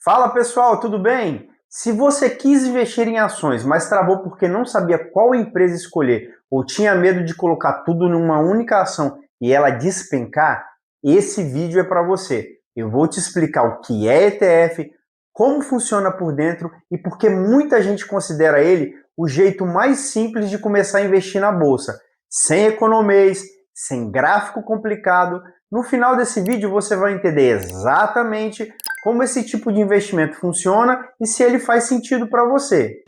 Fala pessoal, tudo bem? Se você quis investir em ações, mas travou porque não sabia qual empresa escolher ou tinha medo de colocar tudo numa única ação e ela despencar, esse vídeo é para você. Eu vou te explicar o que é ETF, como funciona por dentro e por que muita gente considera ele o jeito mais simples de começar a investir na bolsa, sem economês, sem gráfico complicado. No final desse vídeo você vai entender exatamente como esse tipo de investimento funciona e se ele faz sentido para você.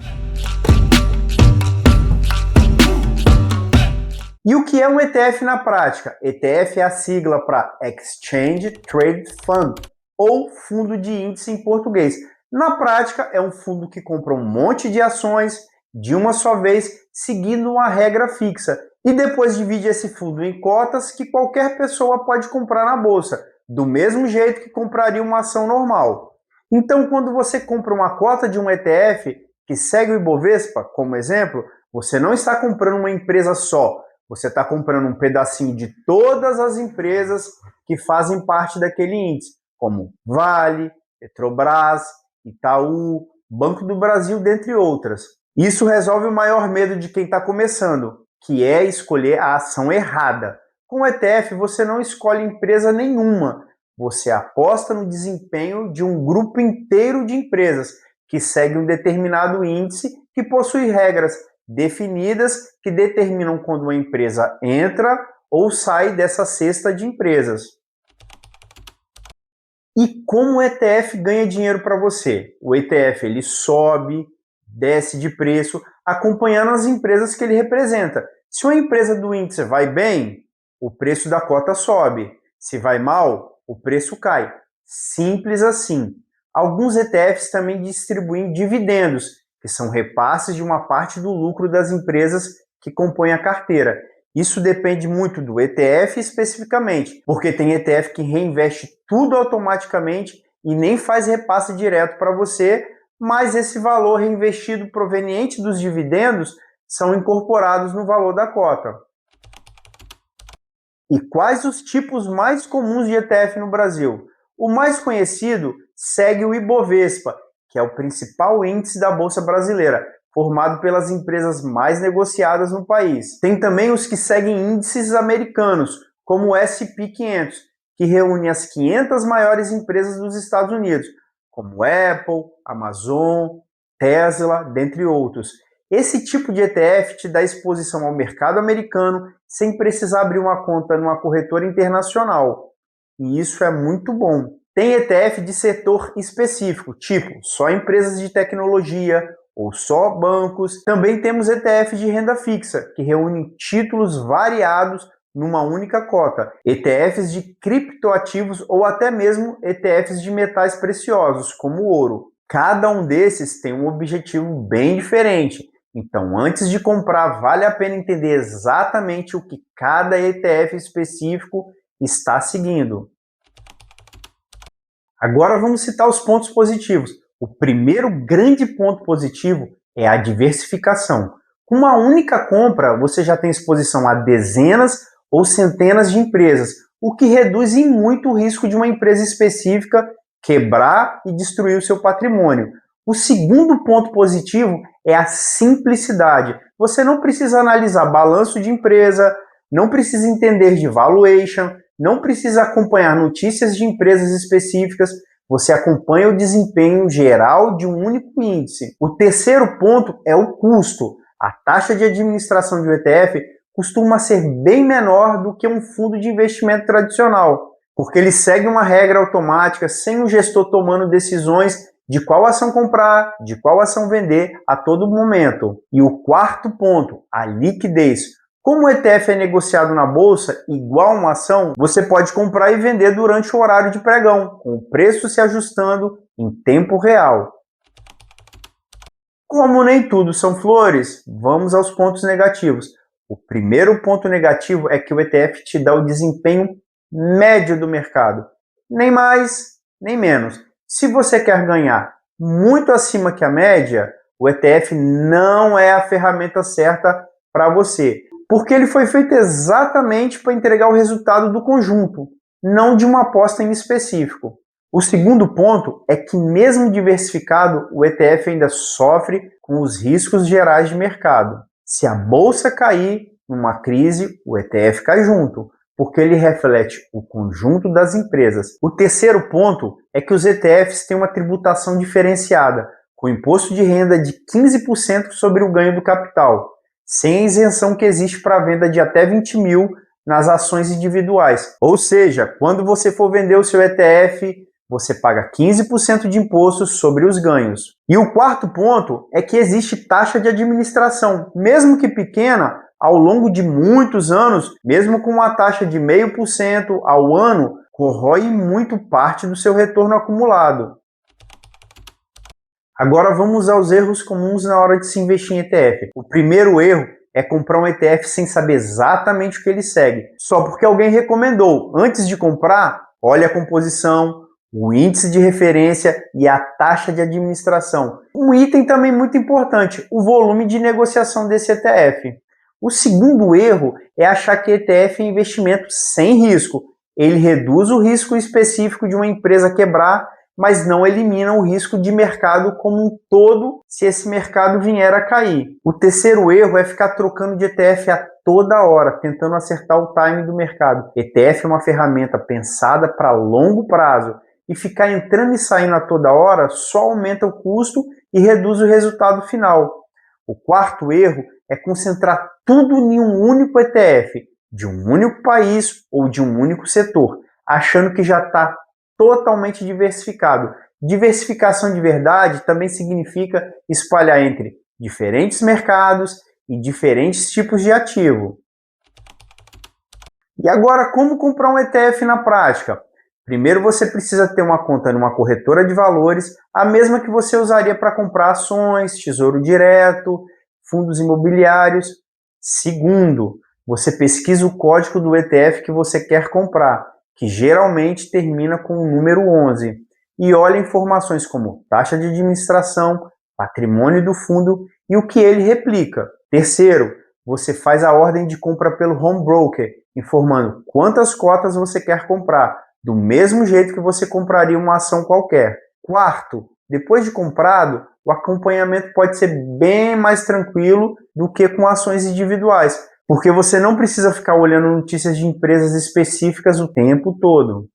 E o que é um ETF na prática? ETF é a sigla para Exchange Traded Fund, ou fundo de índice em português. Na prática, é um fundo que compra um monte de ações de uma só vez, seguindo uma regra fixa, e depois divide esse fundo em cotas que qualquer pessoa pode comprar na bolsa, do mesmo jeito que compraria uma ação normal. Então, quando você compra uma cota de um ETF que segue o Ibovespa, como exemplo, você não está comprando uma empresa só, você está comprando um pedacinho de todas as empresas que fazem parte daquele índice, como Vale, Petrobras, Itaú, Banco do Brasil, dentre outras. Isso resolve o maior medo de quem está começando, que é escolher a ação errada. Com o ETF, você não escolhe empresa nenhuma, você aposta no desempenho de um grupo inteiro de empresas que segue um determinado índice que possui regras definidas que determinam quando uma empresa entra ou sai dessa cesta de empresas. E como o ETF ganha dinheiro para você? O ETF ele sobe, desce de preço, acompanhando as empresas que ele representa. Se uma empresa do índice vai bem, o preço da cota sobe. Se vai mal, o preço cai. Simples assim. Alguns ETFs também distribuem dividendos, que são repasses de uma parte do lucro das empresas que compõem a carteira. Isso depende muito do ETF especificamente, porque tem ETF que reinveste tudo automaticamente e nem faz repasse direto para você, mas esse valor reinvestido proveniente dos dividendos são incorporados no valor da cota. E quais os tipos mais comuns de ETF no Brasil? O mais conhecido segue o Ibovespa, que é o principal índice da Bolsa Brasileira, formado pelas empresas mais negociadas no país. Tem também os que seguem índices americanos, como o S&P 500, que reúne as 500 maiores empresas dos Estados Unidos, como Apple, Amazon, Tesla, dentre outros. Esse tipo de ETF te dá exposição ao mercado americano sem precisar abrir uma conta numa corretora internacional. E isso é muito bom. Tem ETF de setor específico, tipo só empresas de tecnologia ou só bancos. Também temos ETF de renda fixa, que reúnem títulos variados numa única cota. ETFs de criptoativos ou até mesmo ETFs de metais preciosos, como o ouro. Cada um desses tem um objetivo bem diferente. Então, antes de comprar, vale a pena entender exatamente o que cada ETF específico está seguindo. Agora vamos citar os pontos positivos. O primeiro grande ponto positivo é a diversificação. Com uma única compra, você já tem exposição a dezenas ou centenas de empresas, o que reduz em muito o risco de uma empresa específica quebrar e destruir o seu patrimônio. O segundo ponto positivo é a simplicidade. Você não precisa analisar balanço de empresa, não precisa entender de valuation, não precisa acompanhar notícias de empresas específicas, você acompanha o desempenho geral de um único índice. O terceiro ponto é o custo. A taxa de administração de um ETF costuma ser bem menor do que um fundo de investimento tradicional, porque ele segue uma regra automática sem o gestor tomando decisões de qual ação comprar, de qual ação vender a todo momento. E o quarto ponto, a liquidez. Como o ETF é negociado na bolsa, igual uma ação, você pode comprar e vender durante o horário de pregão, com o preço se ajustando em tempo real. Como nem tudo são flores, vamos aos pontos negativos. O primeiro ponto negativo é que o ETF te dá o desempenho médio do mercado, nem mais, nem menos. Se você quer ganhar muito acima que a média, o ETF não é a ferramenta certa para você, porque ele foi feito exatamente para entregar o resultado do conjunto, não de uma aposta em específico. O segundo ponto é que, mesmo diversificado, o ETF ainda sofre com os riscos gerais de mercado. Se a bolsa cair numa crise, o ETF cai junto, porque ele reflete o conjunto das empresas. O terceiro ponto é que os ETFs têm uma tributação diferenciada, com imposto de renda de 15% sobre o ganho do capital, sem a isenção que existe para a venda de até 20 mil nas ações individuais. Ou seja, quando você for vender o seu ETF, você paga 15% de impostos sobre os ganhos. E o quarto ponto é que existe taxa de administração, mesmo que pequena, ao longo de muitos anos, mesmo com uma taxa de 0,5% ao ano, corrói muito parte do seu retorno acumulado. Agora vamos aos erros comuns na hora de se investir em ETF. O primeiro erro é comprar um ETF sem saber exatamente o que ele segue, só porque alguém recomendou. Antes de comprar, olhe a composição, o índice de referência e a taxa de administração. Um item também muito importante, o volume de negociação desse ETF. O segundo erro é achar que ETF é investimento sem risco. Ele reduz o risco específico de uma empresa quebrar, mas não elimina o risco de mercado como um todo se esse mercado vier a cair. O terceiro erro é ficar trocando de ETF a toda hora, tentando acertar o timing do mercado. ETF é uma ferramenta pensada para longo prazo, e ficar entrando e saindo a toda hora só aumenta o custo e reduz o resultado final. O quarto erro é concentrar tudo em um único ETF, de um único país ou de um único setor, achando que já está totalmente diversificado. Diversificação de verdade também significa espalhar entre diferentes mercados e diferentes tipos de ativo. E agora, como comprar um ETF na prática? Primeiro, você precisa ter uma conta numa corretora de valores, a mesma que você usaria para comprar ações, tesouro direto, fundos imobiliários. Segundo, você pesquisa o código do ETF que você quer comprar, que geralmente termina com o número 11, e olha informações como taxa de administração, patrimônio do fundo e o que ele replica. Terceiro, você faz a ordem de compra pelo home broker, informando quantas cotas você quer comprar, do mesmo jeito que você compraria uma ação qualquer. Quarto, depois de comprado, o acompanhamento pode ser bem mais tranquilo do que com ações individuais, porque você não precisa ficar olhando notícias de empresas específicas o tempo todo.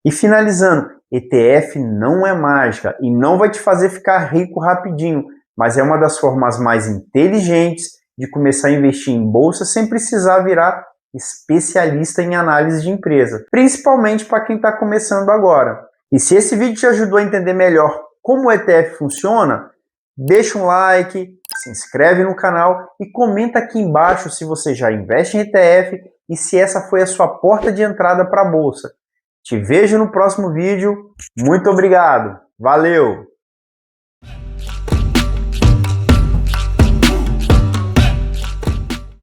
E finalizando, ETF não é mágica e não vai te fazer ficar rico rapidinho, mas é uma das formas mais inteligentes de começar a investir em bolsa sem precisar virar especialista em análise de empresa, principalmente para quem está começando agora. E se esse vídeo te ajudou a entender melhor como o ETF funciona, deixa um like, se inscreve no canal e comenta aqui embaixo se você já investe em ETF e se essa foi a sua porta de entrada para a bolsa. Te vejo no próximo vídeo. Muito obrigado. Valeu!